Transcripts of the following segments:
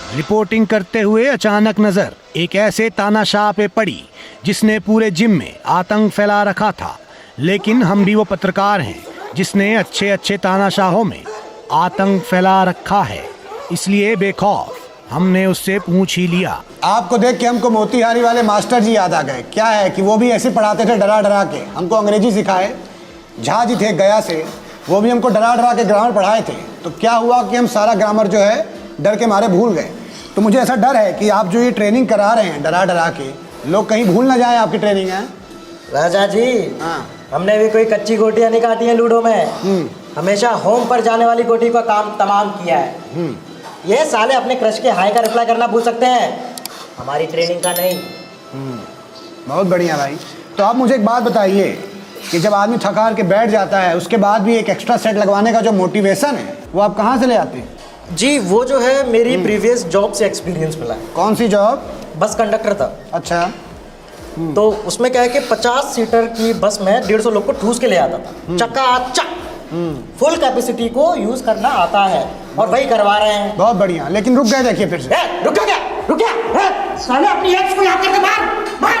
Reporting करते हुए अचानक नजर एक ऐसे तानाशाह पे पड़ी जिसने पूरे जिम में आतंक फैला रखा था। लेकिन हम भी वो पत्रकार हैं जिसने अच्छे अच्छे तानाशाहों में आतंक फैला रखा है, इसलिए बेखौफ हमने उससे पूछ ही लिया। आपको देख के हमको मोतीहारी वाले मास्टर जी याद आ गए। क्या है कि वो भी ऐसे पढ़ाते थे डरा डरा के, हमको अंग्रेजी सिखाए। झा जी थे गया से, वो भी हमको डरा डरा के ग्रामर पढ़ाए थे। तो क्या हुआ कि हम सारा ग्रामर जो है डर के मारे भूल गए। तो मुझे ऐसा डर है कि आप जो ये ट्रेनिंग करा रहे हैं डरा डरा के, लोग कहीं भूल ना जाए आपकी ट्रेनिंग है। राजा जी, हाँ, हमने भी कोई कच्ची गोटियां नहीं काटी हैं लूडो में। हमेशा होम पर जाने वाली गोटी का काम तमाम किया है। ये साले अपने क्रश के हाई का रिप्लाई करना भूल सकते हैं, हमारी ट्रेनिंग का नहीं। बहुत बढ़िया भाई। तो आप मुझे एक बात बताइए कि जब आदमी थक हार के बैठ जाता है उसके बाद भी एक एक्स्ट्रा सेट लगवाने का जो मोटिवेशन है वो आप कहाँ से ले आते हैं? जी वो जो है मेरी प्रीवियस जॉब से एक्सपीरियंस मिला है। कौन सी जॉब? बस कंडक्टर था। अच्छा। तो उसमें क्या है कि 50 सीटर की बस में 150 लोग को ठूस के ले आता था, चकाचक। फुल कैपेसिटी को यूज करना आता है और वही करवा रहे हैं। बहुत बढ़िया। लेकिन रुक गए देखिए फिर से। रुक गया क्या? रुक गया? साले अपनी एक्स को याद करके मार मार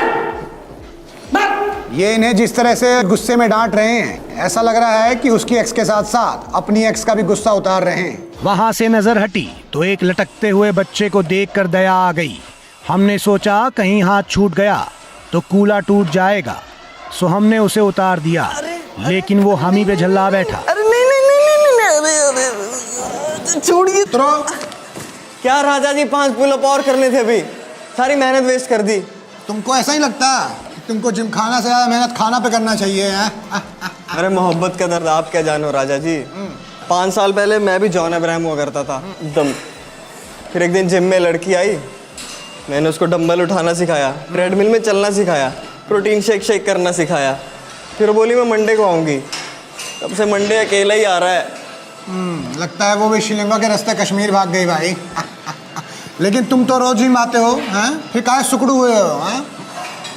मार। ये इन्हें जिस तरह से गुस्से में डांट रहे हैं, ऐसा लग रहा है कि उसकी एक्स के साथ साथ अपनी एक्स का भी गुस्सा उतार रहे हैं। वहां से नजर हटी तो एक लटकते हुए बच्चे को देखकर दया आ गई। हमने सोचा कहीं हाथ छूट गया तो कूला टूट जाएगा, सो हमने उसे उतार दिया। लेकिन वो हम ही पे झल्ला बैठा। अरे नहीं छोड़िए। क्या राजा जी 5 पुल-अप और करने थे, अभी सारी मेहनत वेस्ट कर दी। तुमको ऐसा ही लगता कि तुमको जिम खाना से ज्यादा मेहनत खाना पे करना चाहिए है? अरे मोहब्बत का दर्द आप क्या जानो राजा जी। 5 साल पहले मैं भी जॉन अब्राहम हुआ करता था एकदम। फिर एक दिन जिम में लड़की आई, मैंने उसको डंबल उठाना सिखाया, ट्रेडमिल में चलना सिखाया, प्रोटीन शेक करना सिखाया। फिर बोली मैं मंडे को आऊँगी। तब से मंडे अकेला ही आ रहा है। लगता है वो भी श्रीलंका के रास्ते कश्मीर भाग गई भाई। लेकिन तुम तो रोज जिम आते हो हैं? फिर काहे सुकड़ू हुए हो हैं?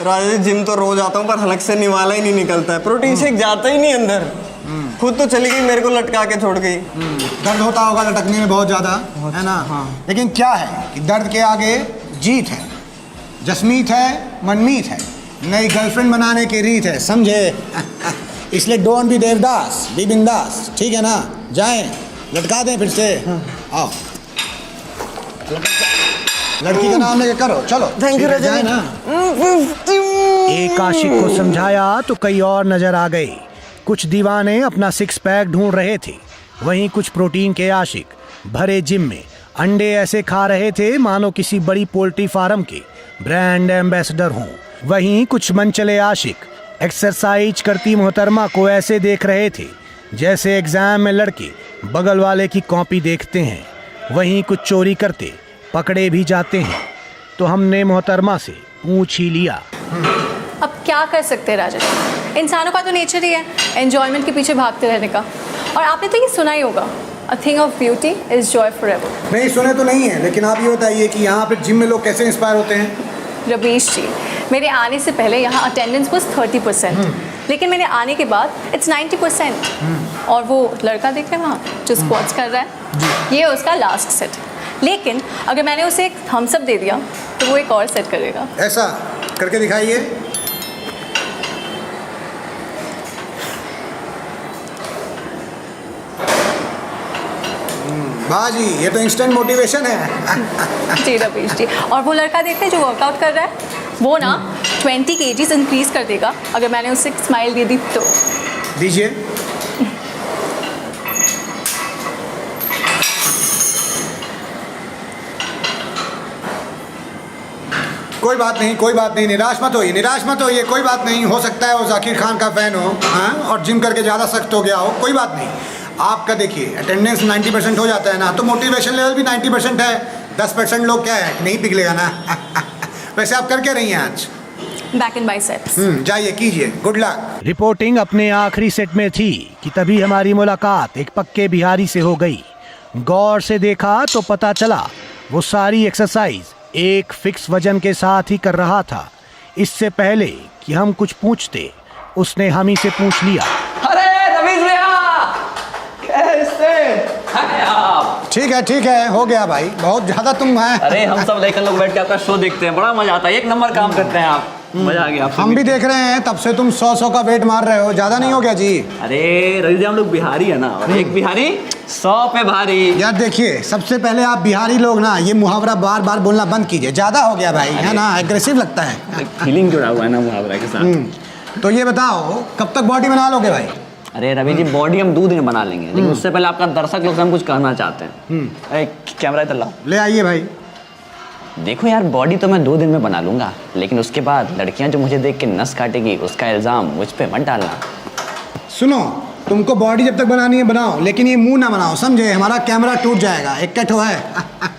राजा जी जिम तो रोज आता हूँ पर हलक से निवाला ही नहीं निकलता है, प्रोटीन शेक जाता ही नहीं अंदर। खुद तो चली गई, मेरे को लटका के छोड़ गई। दर्द होता होगा लटकने में बहुत ज्यादा, है ना? हाँ। लेकिन क्या है कि दर्द के आगे जीत है, जसमीत है, मनमीत है, नई गर्लफ्रेंड बनाने की रीत है, समझे? इसलिए डोंट बी देवदास, बी बिंदास, ठीक है ना? जाएं, लटका दें फिर से। आओ, लड़की का नाम लेके करो, चलो। थैंक यू राजा जाए ना। एक आशिक को समझाया तो कई और नजर आ गए। कुछ दीवाने अपना 6 पैक ढूंढ रहे थे, वहीं कुछ प्रोटीन के आशिक भरे जिम में अंडे ऐसे खा रहे थे मानो किसी बड़ी पोल्ट्री फार्म के ब्रांड एम्बेसडर हों। वहीं कुछ मनचले आशिक एक्सरसाइज करती मोहतरमा को ऐसे देख रहे थे जैसे एग्जाम में लड़के बगल वाले की कॉपी देखते हैं। वहीं कुछ चोरी करते पकड़े भी जाते हैं। तो हमने मोहतरमा से पूछ ही लिया। अब क्या कर सकते हैं राजा जी, इंसानों का तो नेचर ही है एंजॉयमेंट के पीछे भागते रहने का। और आपने तो ये सुना ही होगा, a thing of beauty is Joy forever. नहीं सुने तो नहीं है, लेकिन आप ये बताइए कि यहाँ पे जिम में लोग कैसे इंस्पायर होते हैं? रमेश जी, मेरे आने से पहले यहाँ अटेंडेंस बस 30%, लेकिन मेरे आने के बाद इट्स 90%। और वो लड़का देख रहे हैं वहाँ जो स्क्वाट्स कर रहा है, ये उसका लास्ट सेट। लेकिन अगर मैंने उसे एक थम्स अप दे दिया तो वो एक और सेट करेगा। ऐसा करके दिखाइए। बाजी, ये तो इंस्टेंट मोटिवेशन है। जी रमेश जी, और वो लड़का देखते हैं जो वर्कआउट कर रहा है, वो ना 20 kgs इंक्रीज कर देगा अगर मैंने उसे स्माइल दे दी तो। दीजिए। कोई बात नहीं, कोई बात नहीं, निराश मत होइए, निराश मत होइए, कोई बात नहीं। हो सकता है वो जाकिर खान का फैन हो, हाँ, और जिम करके ज़्यादा सख्त हो गया हो, कोई बात नहीं। आपका देखिए अटेंडेंस 90% हो जाता है ना, तो मोटिवेशन लेवल भी 90% है। 10% लोग क्या है, नहीं पिघलेगा ना। वैसे आप कर क्या रही हैं आज? Back and biceps. जाइए कीजिए, गुड लक। रिपोर्टिंग अपने आखिरी सेट में थी कि तभी हमारी मुलाकात एक पक्के बिहारी से हो गई। गौर से देखा तो पता चला वो सारी एक्सरसाइज एक फिक्स वजन के साथ ही कर रहा था। इससे पहले कि हम कुछ पूछते, उसने हम ही से पूछ लिया। अरे रवीश भैया, कैसे हैं आप? ठीक है, हो गया भाई, बहुत ज़्यादा तुम हैं। अरे हम सब लड़के लोग बैठ के आपका शो देखते हैं, बड़ा मजा आता है, एक नंबर काम करते हैं आप, मजा आ गया आपसे हम भी देख रहे हैं, तब से तुम 100 का वेट मार रहे हो, ज़्यादा नहीं हो गया जी? अरे रवि जी हम लोग बिहारी है ना, और एक बिहारी 100 पे भारी। यार देखिए, सबसे पहले आप बिहारी लोग ना ये मुहावरा बार बार बोलना बंद कीजिए, ज़्यादा हो गया भाई, है ना, एग्रेसिव लगता है। फीलिंग जुड़ा हुआ है ना मुहावरा के साथ। तो ये बताओ कब तक बॉडी बना लोगे भाई? अरे रवि जी बॉडी हम 2 दिन में बना लेंगे, लेकिन उससे पहले आपका दर्शक लोग से हम कुछ कहना चाहते हैं। अरे कैमरा इधर लाओ। ले आइए भाई। देखो यार, बॉडी तो मैं 2 दिन में बना लूंगा, लेकिन उसके बाद लड़कियां जो मुझे देख के नस काटेगी उसका इल्जाम मुझ पे मत डालना। सुनो, तुमको बॉडी जब तक बनानी है बनाओ, लेकिन ये मुंह ना बनाओ, समझे? हमारा कैमरा टूट जाएगा, एक कट हुआ है।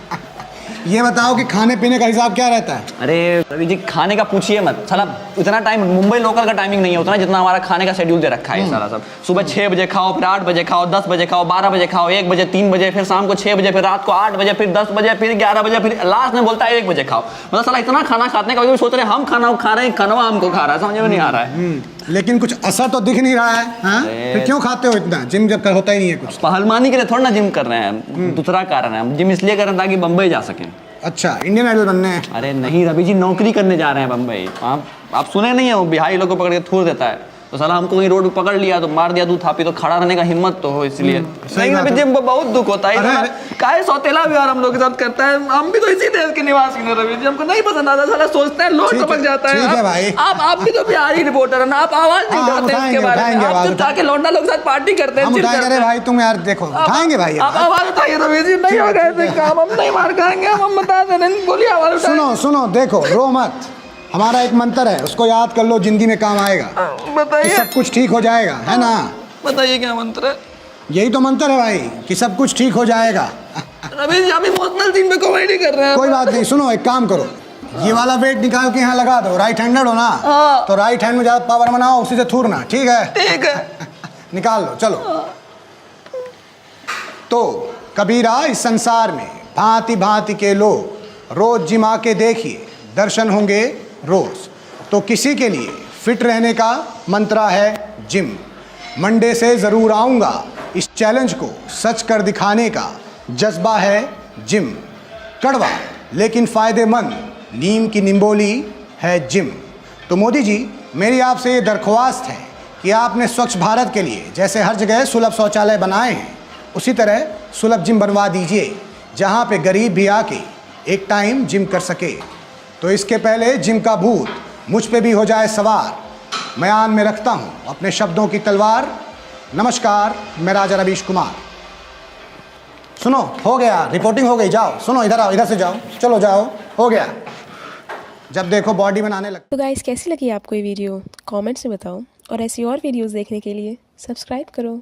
ये बताओ कि खाने पीने का हिसाब क्या रहता है? अरे रवि जी खाने का पूछिए मत, साला इतना टाइम मुंबई लोकल का टाइमिंग नहीं है उतना जितना हमारा खाने का शेड्यूल दे रखा है सारा सब। सुबह 6 बजे खाओ, फिर 8 बजे खाओ, 10 बजे खाओ, 12 बजे खाओ, 1 बजे, 3 बजे, फिर शाम को 6 बजे, फिर रात को 8 बजे, फिर 10 बजे, फिर 11 बजे, फिर लास्ट में बोलता है 1 बजे खाओ। मतलब साला इतना खाना खाते हैं, कभी सोच रहे हम खाना खा रहे हैं, खाना हमको खा रहा है, समझ में नहीं आ रहा है। लेकिन कुछ असर तो दिख नहीं रहा है, हाँ? फिर क्यों खाते हो इतना? जिम जब होता ही नहीं है कुछ। पहलवानी के लिए थोड़ा ना जिम कर रहे हैं, दूसरा कारण है, हम जिम इसलिए कर रहे हैं ताकि बम्बई जा सकें। अच्छा, इंडियन आइडल बनने हैं? अरे नहीं रवि जी, नौकरी करने जा रहे हैं बम्बई। आप सुने नहीं है, वो बिहारी लोग को पकड़ के थूर देता है, तो साला हमको कहीं रोड पे पकड़ लिया तो मार दिया, 2 थापी, तो खड़ा रहने का हिम्मत तो हो, इसलिए। नहीं रवि जी बहुत दुख होता है, काहे सौतेला व्यवहार हम लोग के साथ करता है। हम भी तो इसी देश के निवासी हैं रवि जी, हमको नहीं पसंद आता, साला सोचते हैं लोग समझ जाता है। ठीक है भाई। आप भी तो बिहारी रिपोर्टर है ना, आप आवाज नहीं उठाते इसके बारे में, आप चुप के लौंडा लोग साथ पार्टी करते हैं। हम उठाएंगे भाई, तुम यार देखो, उठाएंगे भाई। आप आवाज उठाइए रवि जी, नहीं होगा ऐसे काम, हम नहीं मार खाएंगे, हम बता दे रहे हैं, बोलिए आवाज उठाइए। सुनो, देखो, रो मत, हमारा एक मंत्र है, उसको याद कर लो, जिंदगी में काम आएगा, बताइए। सब कुछ ठीक हो जाएगा, है ना? बताइए क्या मंत्र है? यही तो मंत्र है भाई, कि सब कुछ ठीक हो जाएगा। रवि जी आप इमोशनल सीन पे कॉमेडी कर रहे हैं। कोई बात नहीं, सुनो, एक काम करो, ये वाला वेट निकाल के यहाँ लगा दो, राइट हैंडेड हो ना, तो राइट हैंड में ज्यादा पावर बनाओ, उसी से थूरना, ठीक है? ठीक है। निकाल लो, चलो। तो कबीरा, इस संसार में भांति भांति के लोग, रोज जिम आके देखिए, दर्शन होंगे रोज। तो किसी के लिए फिट रहने का मंत्र है जिम। मंडे से ज़रूर आऊँगा, इस चैलेंज को सच कर दिखाने का जज्बा है जिम। कड़वा लेकिन फ़ायदेमंद नीम की निम्बोली है जिम। तो मोदी जी, मेरी आपसे ये दरख्वास्त है कि आपने स्वच्छ भारत के लिए जैसे हर जगह सुलभ शौचालय बनाए हैं, उसी तरह सुलभ जिम बनवा दीजिए, जहाँ पे गरीब भी आके एक टाइम जिम कर सके। तो इसके पहले जिम का भूत मुझ पे भी हो जाए सवार, म्यान में रखता हूँ अपने शब्दों की तलवार। नमस्कार, मैं राजा रवीश कुमार। सुनो, हो गया, रिपोर्टिंग हो गई, जाओ। सुनो, इधर आओ, इधर से जाओ, चलो जाओ, हो गया। जब देखो बॉडी बनाने लग। तो गाइस कैसी लगी आपको ये वीडियो? कमेंट्स में बताओ, और ऐसी और वीडियोस देखने के लिए सब्सक्राइब करो।